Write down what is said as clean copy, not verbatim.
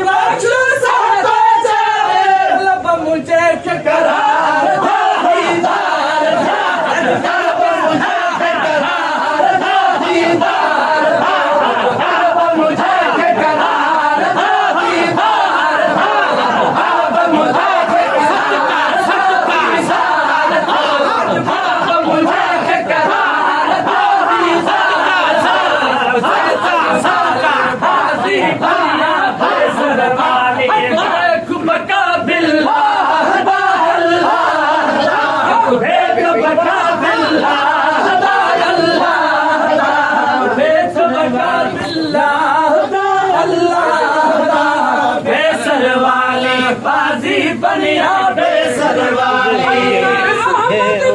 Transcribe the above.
बख्श साहबाचा लब मुझे करार था दीदार था लब मुझे करार था दीदार था लब मुझे करार था दीदार था लब मुझे करार था दीदार था लब मुझे करार था दीदार था बाजी बनिया फैसल वाली बका बिल्लाह अल्लाह बका बिल्लाह अल्लाह बका बिल्लाह अल्लाह फैसल वाली बाजी बनिया फैसल वाली